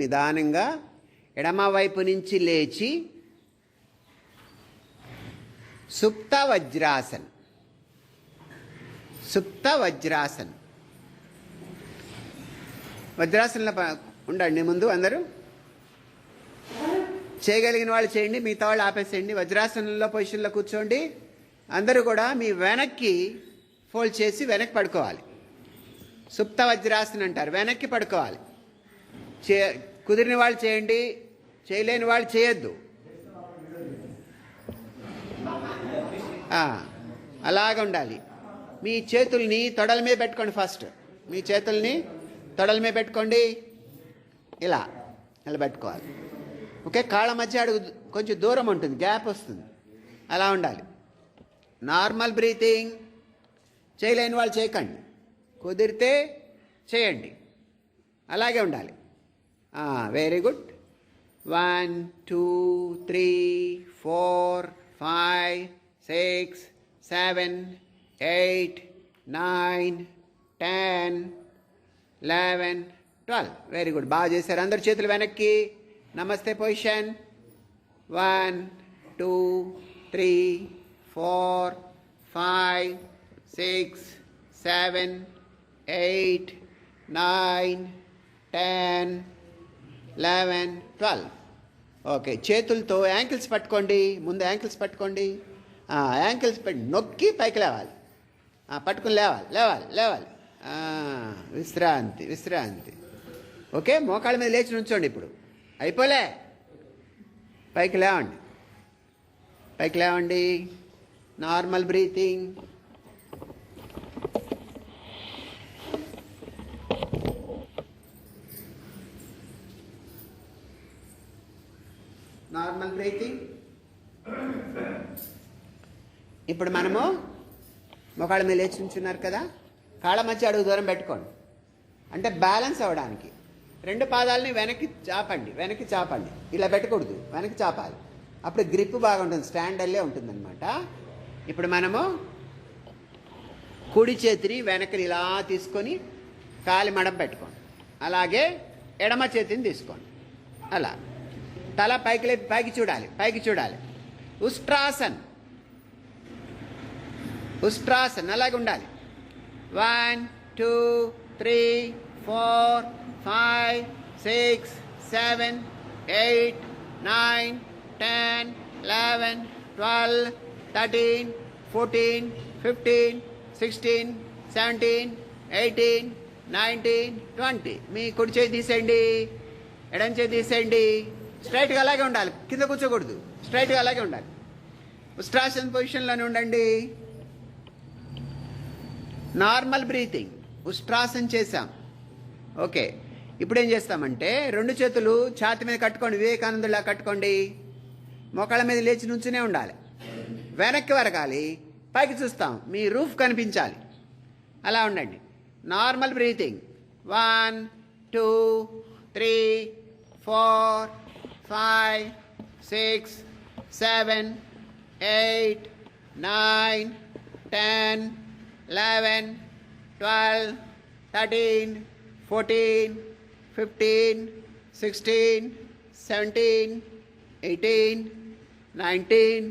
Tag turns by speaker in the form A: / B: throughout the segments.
A: నిదానంగా ఎడమ వైపు నుంచి లేచి సుప్త వజ్రాసన్. సుప్త వజ్రాసన్. వజ్రాసనంలో ఉండండి ముందు అందరూ. చేయగలిగిన వాళ్ళు చేయండి, మిగతా వాళ్ళు ఆపేసేయండి. వజ్రాసనంలో పొజిషన్లో కూర్చోండి. అందరూ కూడా మీ వెనక్కి ఫోల్డ్ చేసి వెనక్కి పడుకోవాలి. సుప్త వజ్రాసనం అంటారు. వెనక్కి పడుకోవాలి. కుదిరిన వాళ్ళు చేయండి, చేయలేని వాళ్ళు చేయొద్దు. అలాగ ఉండాలి. మీ చేతుల్ని తొడల మీద పెట్టుకోండి. ఫస్ట్ మీ చేతుల్ని తొడల మీద పెట్టుకోండి. ఇలా పెట్టుకోవాలి. ఓకే, కాళ్ళ మధ్య అడుగు కొంచెం దూరం ఉంటుంది, గ్యాప్ వస్తుంది. అలా ఉండాలి. Normal breathing. చేయలేని వాళ్ళు చేయకండి, కుదిరితే చేయండి. అలాగే ఉండాలి. Very good. 1 2 3 4 5 6 7 8 9 10 11 12. వెరీ గుడ్, బాగా చేశారు. అందరు చేతులు వెనక్కి. నమస్తే పొజిషన్. 1 2 3 4 5 6 7 8 9 10 11 12. ఓకే, చేతులతో యాంకిల్స్ పట్టుకోండి. ముందు యాంకిల్స్ పట్టుకోండి. యాంకిల్స్ నొక్కి పైకి లేవాలి. పట్టుకుని లేవాలి లేవాలి లేవాలి. విశ్రాంతి విశ్రాంతి. ఓకే, మోకాళ్ళ మీద లేచి నుంచోండి. ఇప్పుడు అయిపోలే. పైకి లేవండి, పైకి లేవండి. Normal breathing. Normal breathing. ఇప్పుడు మనము మోకాళ్ళ మీద లేచి నుంచున్నారు కదా, కాళ్ళ మధ్య అడుగు దూరం పెట్టుకోండి. అంటే బ్యాలెన్స్ అవ్వడానికి 2 పాదాలని వెనక్కి చాపండి. వెనక్కి చాపండి, ఇలా పెట్టకూడదు, వెనక్కి చాపాలి. అప్పుడు గ్రిప్ బాగుంటుంది, స్టాండర్లే ఉంటుందన్నమాట. ఇప్పుడు మనము కుడి చేతిని వెనక్కి ఇలా తీసుకొని కాలి మడం పెట్టుకోండి. అలాగే ఎడమ చేతిని తీసుకోండి. అలా తల పైకి లేపి పైకి చూడాలి, పైకి చూడాలి. ఉష్ట్రాసన్. ఉష్ట్రాసన్ అలాగే ఉండాలి. 1 2 3 4 5 6 7 8 9 10 11 12 13 14 15 16 17 18 19 20. మీ కుడి చేయి తీసేయండి, ఎడం చేయి తీసేయండి. స్ట్రైట్గా అలాగే ఉండాలి, కింద కూర్చోకూడదు. స్ట్రైట్గా అలాగే ఉండాలి. ఉష్ట్రాసన్ పొజిషన్లోనే ఉండండి. Normal breathing. ఉష్ట్రాసన్ చేసాం. ఓకే, ఇప్పుడు ఏం చేస్తామంటే 2 చేతులు ఛాతి మీద కట్టుకోండి, వివేకానందులా కట్టుకోండి. మోకాళ్ళ మీద లేచి నుంచునే ఉండాలి. వెనక్కి వరగాలి, పైకి చూస్తాం, మీ రూఫ్ కనిపించాలి. అలా ఉండండి. Normal breathing. 1 2 3 4 5 6 7 8 9 10 11 12 13 14 15 16 17 18 19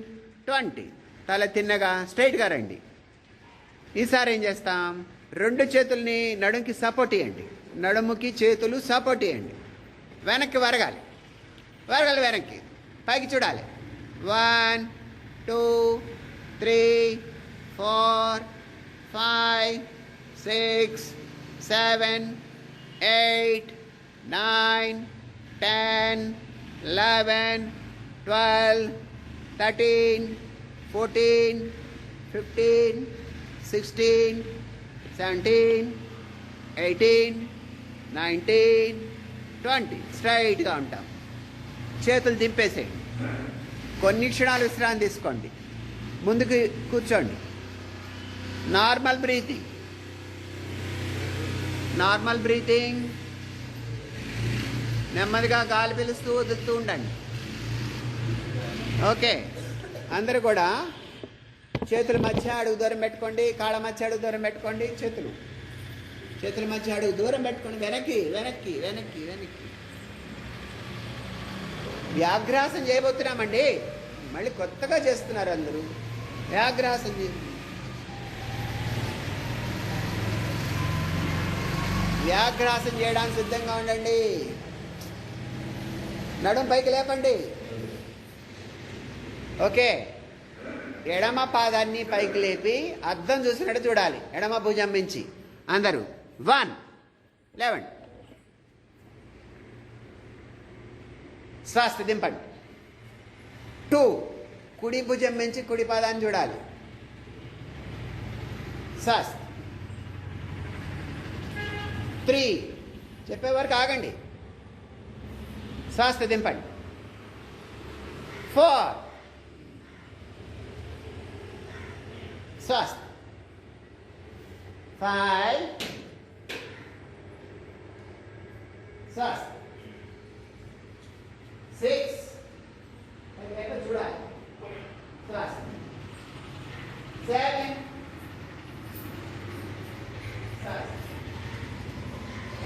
A: 20. తల తిన్నగా స్ట్రైట్గా రండి. ఈసారి ఏం చేస్తాం, 2 చేతుల్ని నడుముకి సపోర్ట్ ఇవ్వండి. నడుముకి చేతులు సపోర్ట్ ఇవ్వండి. వెనక్కి వరగాలి, వరగాలి వెనక్కి. పైకి చూడాలి. 1 2 3 4 5 6 7 8 9 10 11 12 13 14 15 16 17 18 19 20. స్ట్రైట్గా ఉంటాం. చేతులు దింపేసేయండి. కొన్ని క్షణాలు విశ్రాంతి తీసుకోండి. ముందుకు కూర్చోండి. Normal breathing. Normal breathing. నెమ్మదిగా గాలి పీలుస్తూ వదులుతూ ఉండండి. ఓకే, అందరూ కూడా చేతుల మధ్య అడుగు దూరం పెట్టుకోండి. కాళ్ళ మధ్య అడుగు దూరం పెట్టుకోండి. చేతుల మధ్య అడుగు దూరం పెట్టుకోండి. వెనక్కి వెనక్కి వెనక్కి వెనక్కి. వ్యాఘ్రాసం చేయబోతున్నామండి. మళ్ళీ కొత్తగా చేస్తున్నారు అందరూ. వ్యాఘ్రాసం వ్యాఘ్రాసం చేయడానికి సిద్ధంగా ఉండండి. నడుం పైకి లేపండి. ఓకే, ఎడమ పాదాన్ని పైకి లేపి అద్దం చూసినట్టు చూడాలి. ఎడమ భుజం మించి అందరూ 1 లేవండి. శ్వాస దింపండి. 2 కుడి భుజం మించి కుడి పాదాన్ని చూడాలి. శ్వాస 3 చెప్పే వరకు ఆగండి. శ్వాస దింపండి. 4 శ్వాస 5 శ్వాస 6 చూడాలి. శ్వాస 7 శ్వాస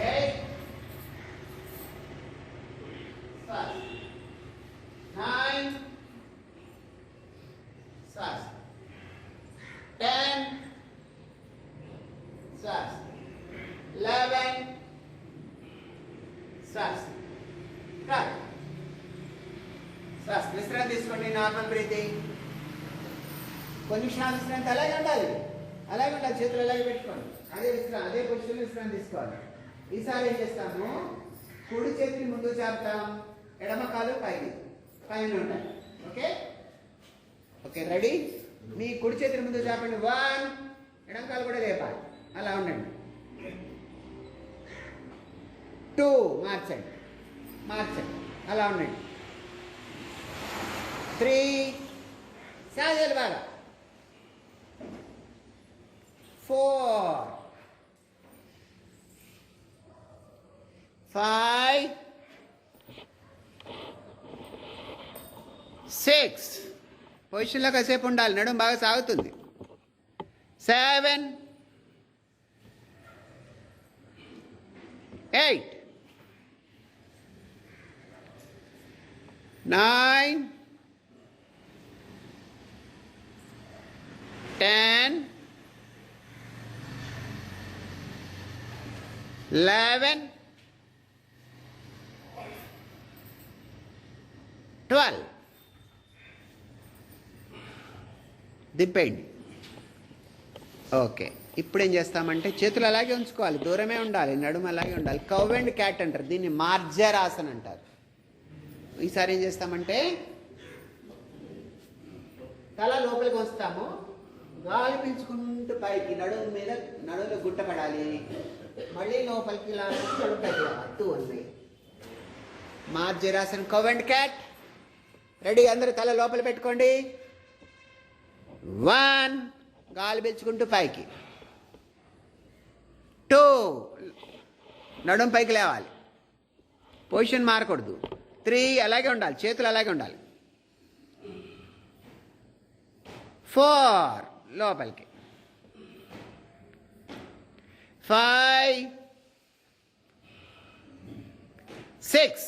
A: 8 శ్వాస 9 శ్వాస 10 శ్వాస 11 శ్వాస. శ్వాస విశ్రాంతి తీసుకోండి. Normal breathing. కొన్ని క్షణాలు విశ్రాంతి అలాగే ఉండాలి. అలాగే ఉండాలి. చేతులు అలాగే పెట్టుకోండి. అదే పొజిషన్ విశ్రాంతి తీసుకోవాలి. ఈసారి ఏం చేస్తాము, కుడి చేతిని ముందు చాపుతాం, ఎడమ కాలు పైన ఉంటాయి. Okay okay ready. మీ కుడి చేతిని ముందు చాపండి. 1 ఎడమ కాలు కూడా లేపాలి. అలా ఉండండి. 2 మార్చండి. అలా ఉండండి. 3 సాగేలు బాగా. 4 5 6 పొజిషన్లో కాసేపు ఉండాలి. నడుము బాగా సాగుతుంది. 7 8 9 10 11 12 దింపేయండి. ఓకే, ఇప్పుడు ఏం చేస్తామంటే చేతులు అలాగే ఉంచుకోవాలి. దూరమే ఉండాలి. నడుము అలాగే ఉండాలి. కవ్ అండ్ క్యాట్ అంటారు దీన్ని. మార్జరాసన్ అంటారు. ఈసారి ఏం చేస్తామంటే తల లోపలికి వస్తాము. గాలి పీల్చుకుంటూ పైకి నడుములో గుట్ట పడాలి. మళ్ళీ లోపలికి ఇలా అట్టు ఉన్నాయి. మార్జరాసన్ కవ్ అండ్ క్యాట్. రెడీ, అందరూ తల లోపల పెట్టుకోండి. 1 గాలి పీల్చుకుంటూ పైకి. 2 నడుము పైకి లేవాలి. పొజిషన్ మారకూడదు. 3 అలాగే ఉండాలి. చేతులు అలాగే ఉండాలి. 4 లోపలికి. 5 6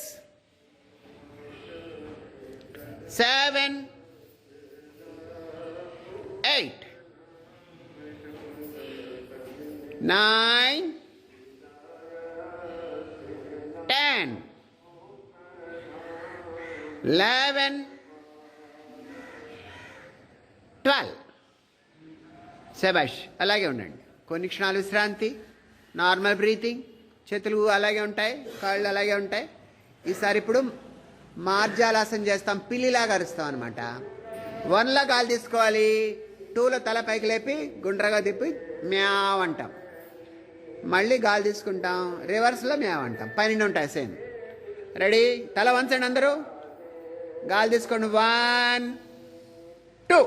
A: 7 8 9 10 11 12 శభాష్. అలాగే ఉండండి. కొన్ని క్షణాలు విశ్రాంతి. Normal breathing. చేతులు అలాగే ఉంటాయి. కాళ్ళు అలాగే ఉంటాయి. ఈసారి ఇప్పుడు మార్జాలాసన చేస్తాం. పిల్లిలాగా అరుస్తాం అనమాట. 1లో గాలి తీసుకోవాలి. 2లో తల పైకి లేపి గుండ్రగా తిప్పి మ్యావ్ అంటాం. మళ్ళీ గాలి తీసుకుంటాం. రివర్స్లో మ్యావ్ అంటాం. పైన ఉంటాయి సేమ్. రెడీ, తల వంచండి అందరూ. గాలి తీసుకోండి. 1 2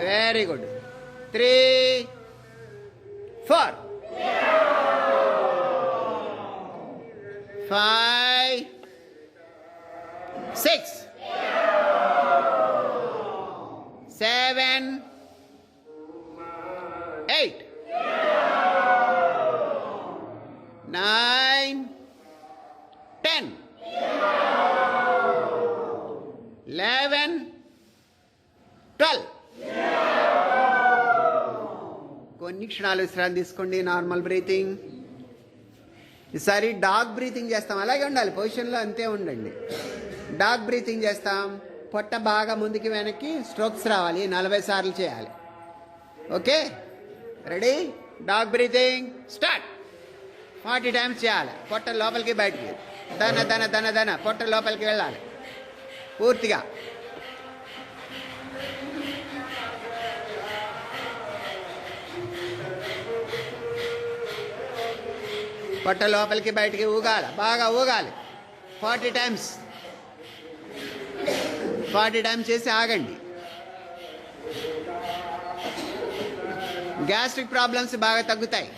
A: వెరీ గుడ్. 3 4 5 6 7 8 9 10 10, 11, 12. కొన్ని క్షణాలు విశ్రాంతి తీసుకోండి. Normal breathing. ఈసారి డాగ్ బ్రీతింగ్ చేస్తాం. అలాగే ఉండాలి, పొజిషన్లో అంతే ఉండండి. డాగ్ బ్రీతింగ్ చేస్తాం. పొట్ట బాగా ముందుకి వెనక్కి స్ట్రోక్స్ రావాలి. 40 సార్లు చేయాలి. Okay, ready? Dog breathing start. 40 times చేయాలి. పొట్ట లోపలికి బయటికి, దన దన దన దన పొట్ట లోపలికి వెళ్ళాలి పూర్తిగా. పొట్ట లోపలికి బయటికి ఊగాలి, బాగా ఊగాలి. 40 టైమ్స్. 40 టైమ్స్ చేసి ఆగండి. గ్యాస్ట్రిక్ ప్రాబ్లమ్స్ బాగా తగ్గుతాయి.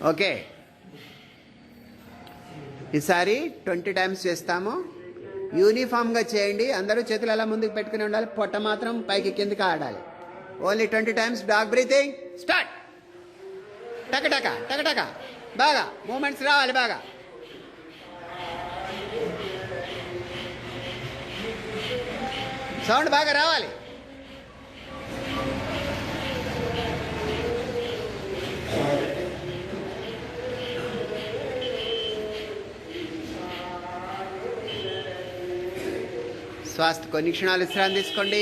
A: ఓకే, ఈసారి 20 టైమ్స్ చేస్తాము. యూనిఫామ్గా చేయండి. అందరూ చేతులు అలా ముందుకు పెట్టుకుని ఉండాలి. పొట్ట మాత్రం పైకి కిందకి ఆడాలి. Only 20 times dog breathing start. టకటక టకటక బాగా మూమెంట్స్ రావాలి. బాగా సౌండ్ బాగా రావాలి. శ్వాస కొన్ని క్షణాలు విశ్రాంతి తీసుకోండి.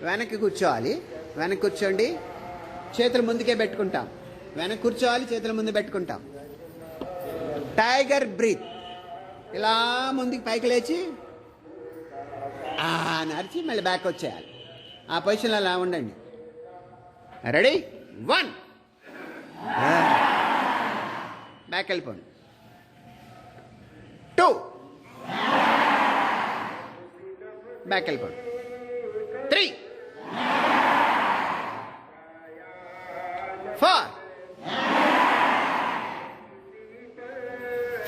A: వెనక్కి కూర్చోవాలి. వెనక్కి కూర్చోండి. చేతులు ముందుకే పెట్టుకుంటాం. వెనక్కి కూర్చోవాలి, చేతుల ముందు పెట్టుకుంటాం. Tiger breath. ఇలా ముందుకు పైకి లేచి నడిచి మళ్ళీ బ్యాక్ వచ్చేయాలి. ఆ పొజిషన్లో అలా ఉండండి. రెడీ? 1, బ్యాక్ వెళ్ళిపోండి. 2, బ్యాక్ వెళ్ళిపోండి. 3, 4,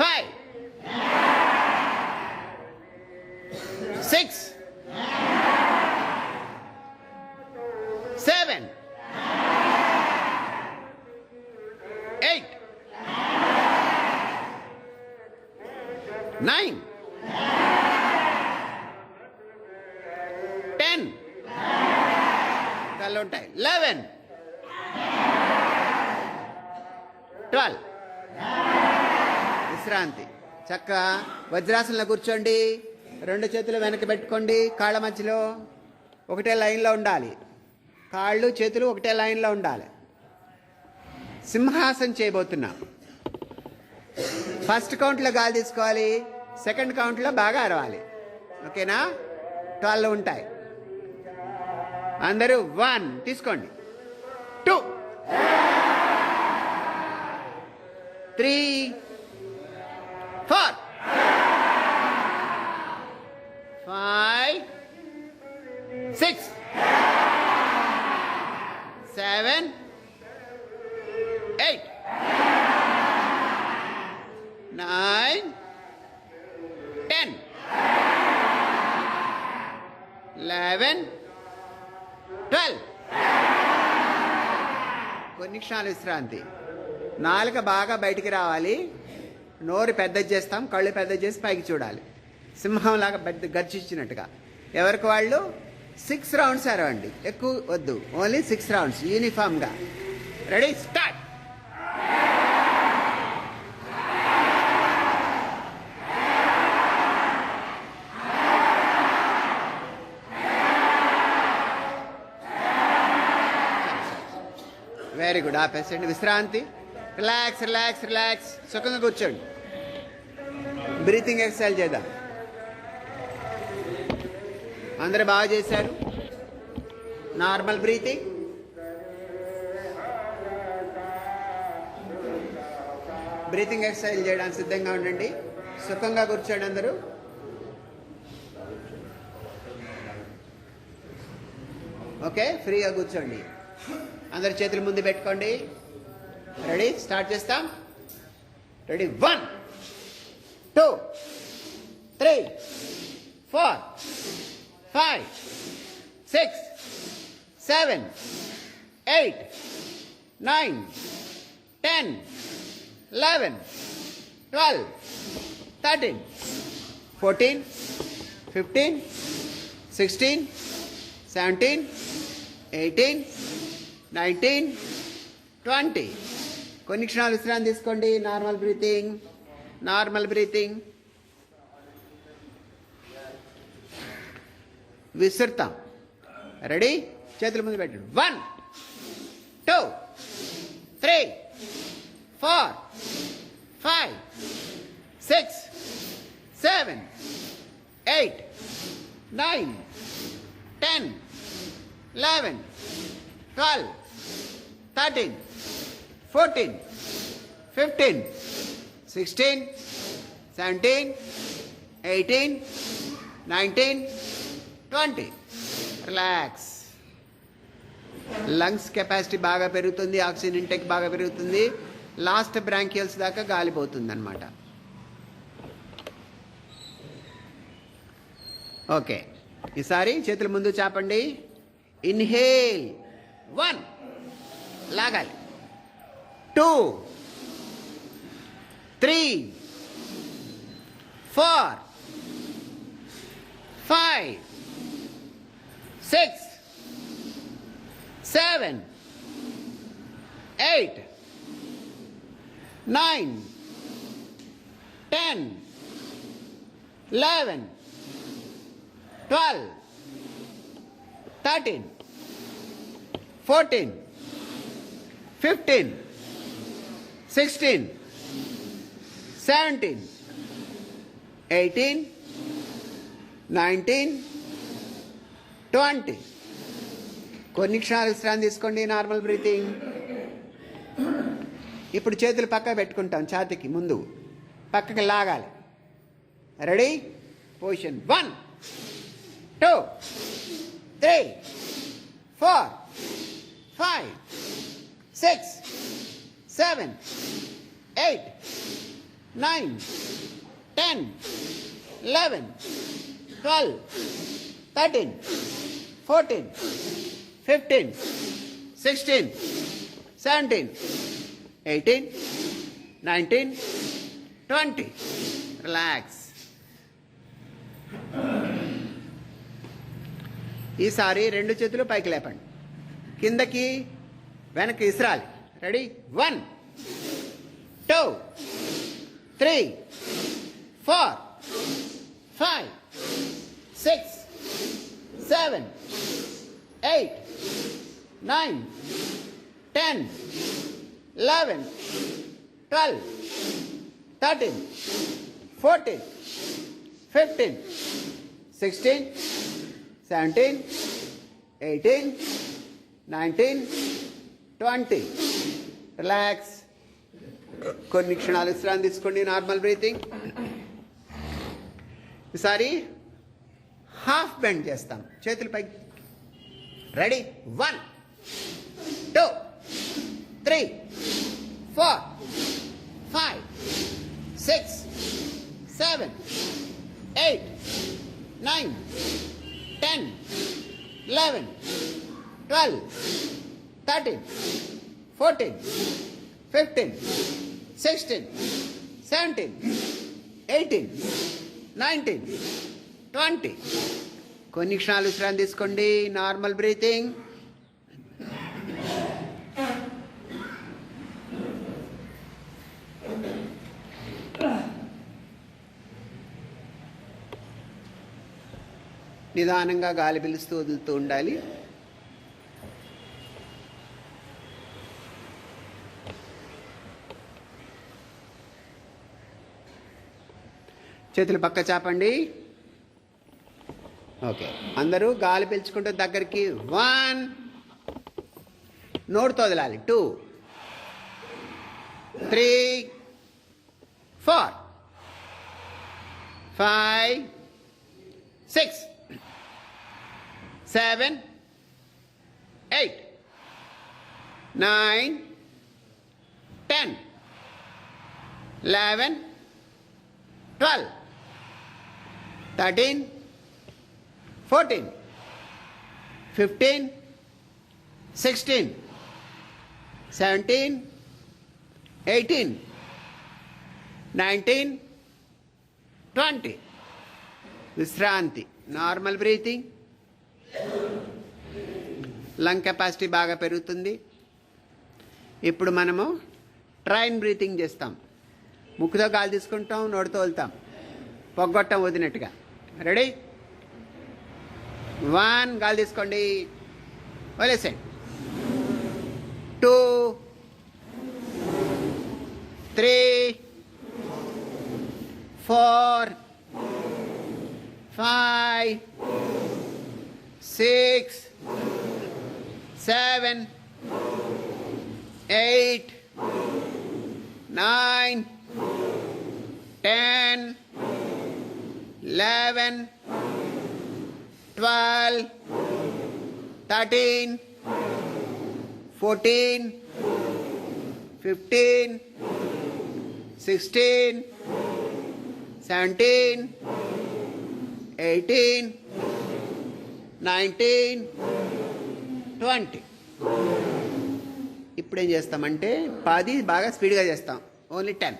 A: 5, 6, 7, 8, 9, 10. కళ్ళు ఉంటాయి. 11, 12. విశ్రాంతి. చక్కగా వజ్రాసనంలో కూర్చోండి. 2 చేతులు వెనక్కి పెట్టుకోండి. కాళ్ళ మధ్యలో ఒకటే లైన్లో ఉండాలి. కాళ్ళు చేతులు ఒకటే లైన్లో ఉండాలి. సింహాసనం చేయబోతున్నాం. ఫస్ట్ కౌంట్లో గాలి తీసుకోవాలి. సెకండ్ కౌంట్లో బాగా అరవాలి. ఓకేనా? 12 ఉంటాయి. అందరూ 1 తీసుకోండి. 2, 3, 4, 5, 6, 7, 8, 9, 10, 11, 12. కొన్ని క్షణాలు విశ్రాంతి. నాలుక బాగా బయటికి రావాలి. నోరు పెద్దది చేస్తాం. కళ్ళు పెద్దది చేసి పైకి చూడాలి. సింహంలాగా పెద్ద గర్జించినట్టుగా. ఎవరికి వాళ్ళు 6 రౌండ్స్ అరవండి. ఎక్కువ వద్దు. ఓన్లీ 6 రౌండ్స్ యూనిఫామ్గా. రెడీ? స్టార్ట్. Very good. ఆపేసండి. విశ్రాంతి. Relax relax relax. సుఖంగా కూర్చోండి. బ్రీతింగ్ ఎక్సర్సైజ్ చేద్దాం. అందరూ బాగా చేశారు. Normal breathing. బ్రీతింగ్ ఎక్సర్సైజ్ చేయడానికి సిద్ధంగా ఉండండి. సుఖంగా కూర్చోండి అందరూ. ఓకే, ఫ్రీగా కూర్చోండి. అందరు చేతులు ముందు పెట్టుకోండి. రెడీ? స్టార్ట్ చేస్తాం. రెడీ? 1, 2, 3, 4, 5, 6, 7, 8, 9, 10, 11, 12, 13, 14, 15, 16, 17, 18, 19, 20. కొన్ని క్షణాలు విశ్రాంతి తీసుకోండి. Normal breathing. విసురుతాం. రెడీ? చేతుల ముందు పెట్టండి. 1, 2, 3, 4, 5, 6, 7, 8, 9, 10, 11, 12, 13, 14, 15, 16, 17, 18, 19, 20. రిలాక్స్. లంగ్స్ కెపాసిటీ బాగా పెరుగుతుంది, ఆక్సిజన్ ఇంటెక్ బాగా పెరుగుతుంది, లాస్ట్ బ్రాంకియల్స్ దాకా గాలిపోతుంది అన్నమాట. ఓకే, ఈసారి చేతుల ముందు చాపండి. ఇన్హేల్. 1, లాగాలి. 2, 3, 4, 5, 6, 7, 8, 9, 10, 11, 12, 13, 14, 15, 16, 17, 18, 19, 20. కొన్ని క్షణాలు విశ్రాంతి తీసుకోండి. Normal breathing. ఇప్పుడు చేతులు పక్క పెట్టుకుంటాం, ఛాతీకి ముందు పక్కకి లాగాలి. రెడీ? పొజిషన్. 1, 2, 3, 4, 5, 6, 7, 8, 9, 10, 11, 12, 13, 14, 15, 16, 17, 18, 19, 20. రిలాక్స్. ఈసారి రెండు చేతులు పైకి లేపండి, కిందకి వెనక్కి ఇసరాలి. రెడీ? 1, 2, 3, 4, 5, 6, 7, 8, 9, 10, 11, 12, 13, 14, 15, 16, 17, 18, 19, 20. రిలాక్స్. కొన్ని క్షణాలు విశ్రాంతి తీసుకోండి. Normal breathing. ఈసారి హాఫ్ బెండ్ చేస్తాం. చేతులు పైకి. రెడీ? 1, 2, 3, 4, 5, 6, 7, 8, 9, 10, 11, 12, 13, 14, 15, 16, 17, 18, 19, 20. కొన్ని క్షణాలు విశ్రాంతి తీసుకోండి. Normal breathing. నిదానంగా గాలి పీలుస్తూ వదులుతూ ఉండాలి. చేతులు పక్క చాపండి. ఓకే, అందరూ గాలి పీల్చుకుంటూ దగ్గరికి. 1, నోటితో వదలాలి. 2, 3, 4, 5, 6, 7, 8, 9, 10, 11, 12, 13, 14, 15, 16, 17, 18, 19, 20. విశ్రాంతి. Normal breathing. లంగ్ కెపాసిటీ బాగా పెరుగుతుంది. ఇప్పుడు మనము ట్రైన్ బ్రీతింగ్ చేస్తాం. ముక్కుతో గాలి తీసుకుంటాం, నోటితో వదులుతాం, పొగ్గొట్టం వదినట్టుగా. రెడీ? 1 గాలి తీసుకోండి, వదిలేసేయండి. 2, 3, 4, 5, 6, 7, 8, 9, 10, 11, 12, 13, 14, 15, 16, 17, 18, 19, 20. ఇప్పుడు ఏం చేస్తామంటే 10 బాగా స్పీడ్గా చేస్తాం. ఓన్లీ 10.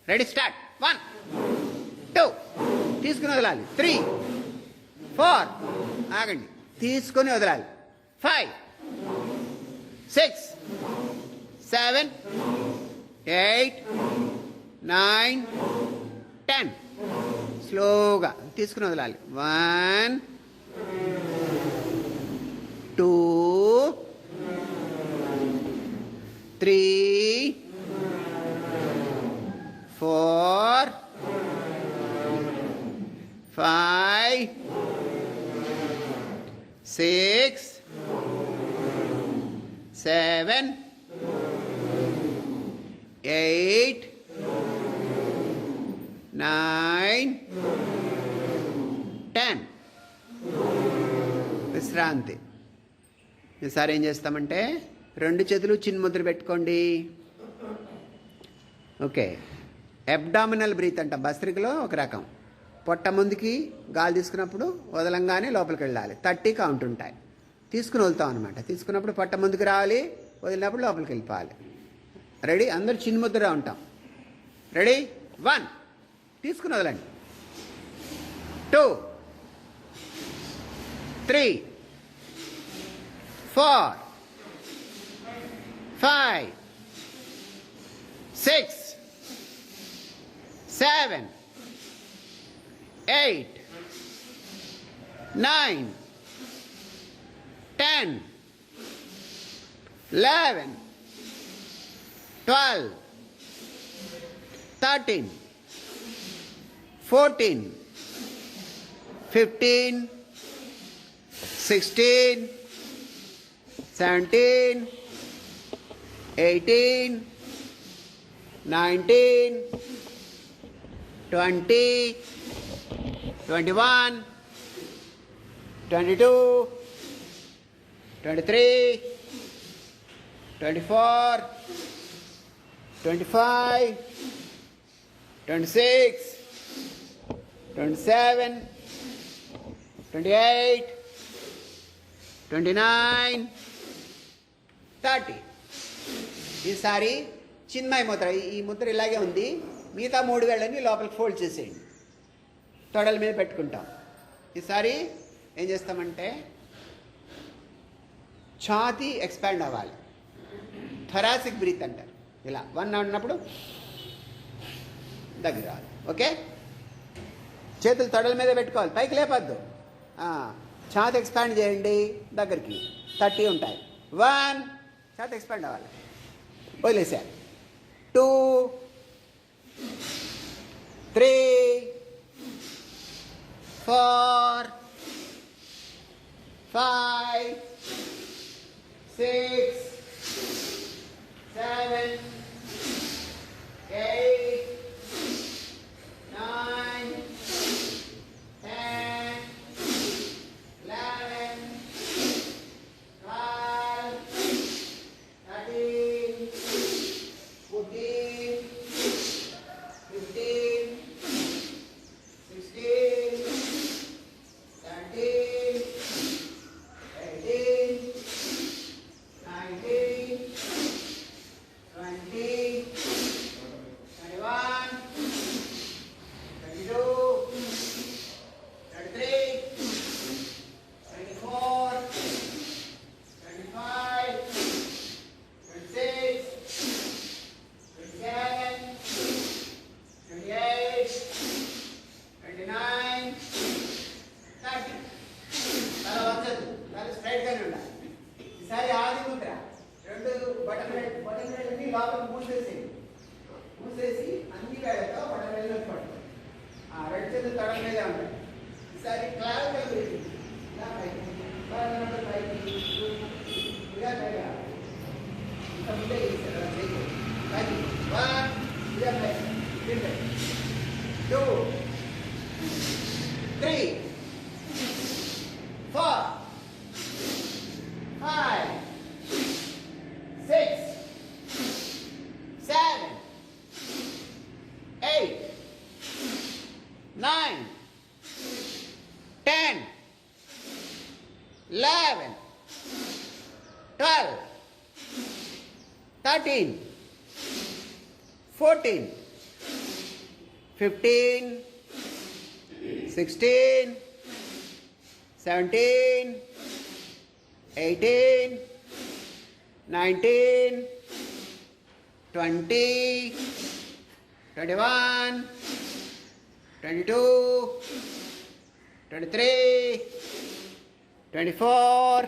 A: Ready, start. 1, 2, తీసుకుని వదలాలి. 3, 4, ఆగండి, తీసుకొని వదలాలి. 5, 6, 7, 8, 9, 10. స్లోగా తీసుకుని వదలాలి. 1, 2, 3, 4, 5, 6, 7, 8, 9, 10. విశ్రాంతి. ఈసారి ఏం చేస్తామంటే 2 చేతులు చిన్ముద్ర పెట్టుకోండి. ఓకే. అబ్డామినల్ బ్రీత్ అంట. భస్త్రికలో ఒక రకం. పొట్ట ముందుకి గాలి తీసుకున్నప్పుడు వదలంగానే లోపలికి వెళ్ళాలి. 30 కౌంట్ ఉంటాయి. తీసుకుని వదులుతాం అనమాట. తీసుకున్నప్పుడు పొట్ట ముందుకు రావాలి, వదిలినప్పుడు లోపలికి వెళ్ళిపోవాలి. రెడీ? అందరూ చిన్ముద్రగా ఉంటాం. రెడీ? 1, తీసుకుని వదలండి. 2, 3, 4, 5, 6, 7, 8, 9, 10, 11, 12, 13, 14, 15, 16, 17, 18, 19, 20, 21, 22, 23, 24, 25, 26, 27, 28, 29, 30. ఈసారి చిన్మయ ముద్ర. ఈ ముద్ర ఇలాగే ఉంది. మిగతా 3 వేళ్ళని లోపలికి ఫోల్డ్ చేసేయండి. తొడల మీద పెట్టుకుంటాం. ఈసారి ఏం చేస్తామంటే ఛాతీ ఎక్స్పాండ్ అవ్వాలి. థొరాసిక్ బ్రీత్ అంటారు. ఇలా 1 అన్నప్పుడు దగ్గర రావాలి. ఓకే? చేతులు తొడల మీద పెట్టుకోవాలి, పైకి లేపద్దు. ఛాతీ ఎక్స్పాండ్ చేయండి. దగ్గరికి 30 ఉంటాయి. 1, ఛాతీ ఎక్స్పాండ్ అవ్వాలి. వదిలేసారు. 2, 3, 4, 5, 6, 7, 8, 9, 10, 11, 12, 13, 14, 15, 16, 17, 18, పైన ఉండాలి. ఈసారి ఆది ముద్ర. రెండు బటన్ వేళ్ళని లోపల మూసేసి అన్ని వేళతో బటన్ వేళ్ళని పట్టు. రెండు చేతులు తొడ మీదే ఉంటాయి. ఈసారి క్లారికల్ బ్రీతింగ్. ఇలా పైకి ఇలా పైగా ఇంకా ముందే చేయాలి. 1 ఇలా పైకి 2 3 4 5 6 7 8 9 10 11 12 13 14 15 16 17 18 19 20 21 22 23 24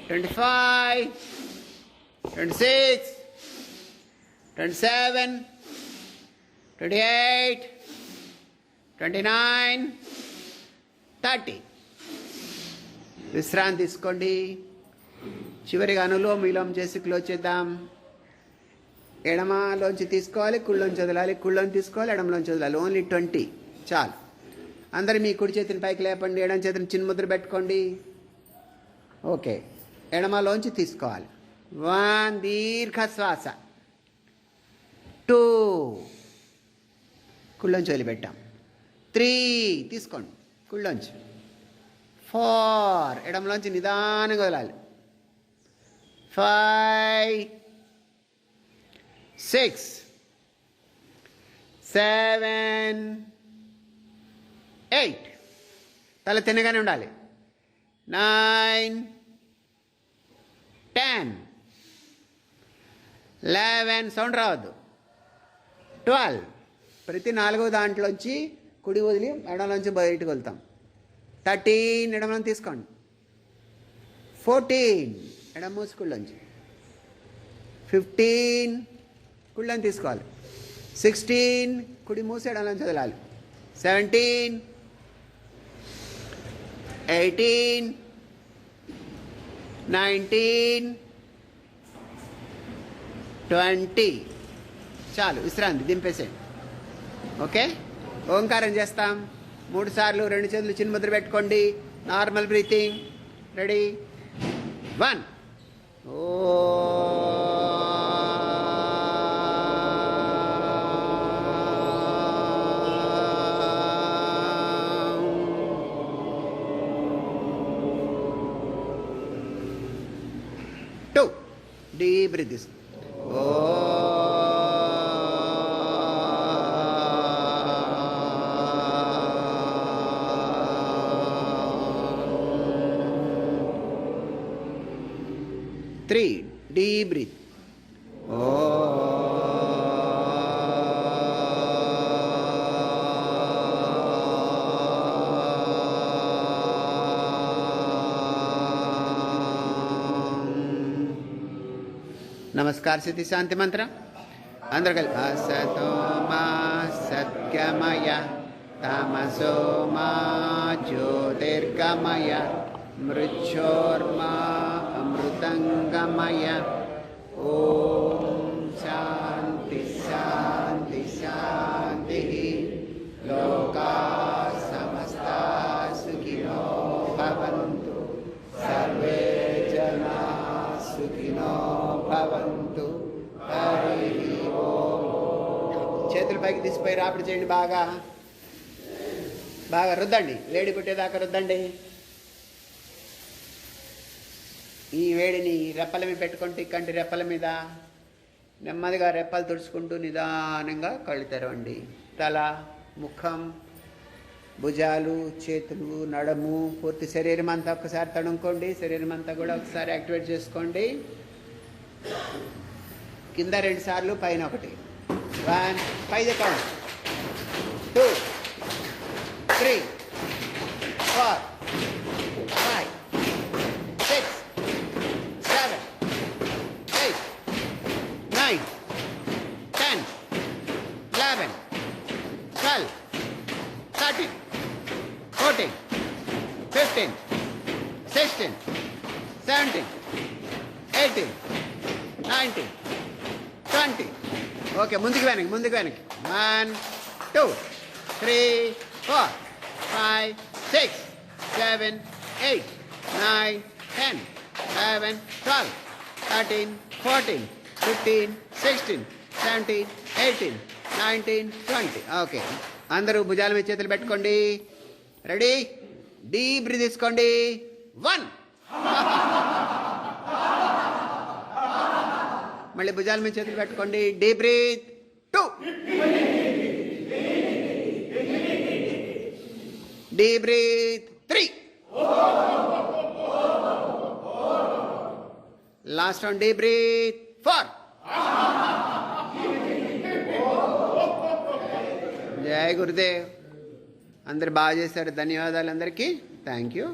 A: 25 26 27 28 29 30. విశ్రాంతి తీసుకోండి. చివరిగా అనులోమ విలోమం చేసి క్లోజ్ చేద్దాం. ఎడమలోంచి తీసుకోవాలి, కుళ్ళలోంచి వదలాలి, కుళ్ళలోంచి తీసుకోవాలి, ఎడమలోంచి వదలాలి. ఓన్లీ 20 చాలు. అందరు మీ కుడి చేతిని పైకి లేపండి, ఎడమ చేతిని చిన్న ముద్ర పెట్టుకోండి. ఓకే, ఎడమలోంచి తీసుకోవాలి. 1 దీర్ఘ శ్వాస. 2 కుళ్ళలోంచి వదిలిపెట్టాం. 3 తీసుకోండి కుళ్ళలోంచి. 4 ఎడమలోంచి నిదానంగా వదలాలి. 5 6 7 8 తల తిన్నగానే ఉండాలి. 9 10 11 సౌండ్ రావద్దు. 12 ప్రతి 4వ దాంట్లోంచి కుడి వదిలి ఎడమలోంచి బయటకు వెళ్తాం. 13 ఎడమలోంచి తీసుకోండి. 14 ఎడమ మూసి కుళ్ళలోంచి. 15 కుళ్ళని తీసుకోవాలి. 16 కుడి మూసి ఎడమలోంచి వదలాలి. 17 18 19 20 చాలు. విశ్రాంతి దింపేసేయండి. ఓకే, ఓంకారం చేస్తాం 3 సార్లు. 2 చేతులు చిన్న ముద్ర పెట్టుకోండి. Normal breathing. రెడీ 1 ఓ 2 డీప్ బ్రీత్. ఓ 3 deep breath. नमस्कार सिद्धि शांति मंत्र अंदर कल असतो मा सत्गमय तमसो मा ज्योतिर्गमय मृच्छोर्मा अमृतंगमय. ओम शांति शांति शांति. लोका समस्ता सुखिनो भवन्तु. सर्वे जना सुखिनो भवन्तु. हरि ओम. చేతుల పైకి తీసిపోయి రాపిడి చేయండి. బాగా బాగా రుద్దండి. వేడి పుట్టేదాకా రుద్దండి. ఈ వేడిని రెప్పల మీద పెట్టుకుంటూ కంటి రెప్పల మీద నెమ్మదిగా రెప్పలు తుడుచుకుంటూ నిదానంగా కళ్ళు తెరవండి. తల, ముఖం, భుజాలు, చేతులు, నడుము, పూర్తి శరీరం అంతా ఒకసారి తడుముకోండి. శరీరం అంతా కూడా ఒకసారి యాక్టివేట్ చేసుకోండి. కింద 2 సార్లు, పైన 1. 1 5 కౌంట్. 2 3 4 5 16, 17, 18, 19, 20. ఓకే, ముందుకు వెనక్కి 1, 2, 3, 4, 5, 6, 7, 8, 9, 10, 11, 12, 13, 14, 15, 16, 17, 18, 19, 20. ఓకే, అందరూ భుజాల మీద చేతులు పెట్టుకోండి. రెడీ? డీప్ బ్రీత్ తీసుకోండి. 1. మళ్ళీ భుజాల మీద చేతులు పెట్టుకోండి. Deep breath. 2. Deep breath. 3. Last round. Deep breath. 4. జై గురుదేవ్. అందరు బాగా చేశారు. ధన్యవాదాలు అందరికీ. Thank you.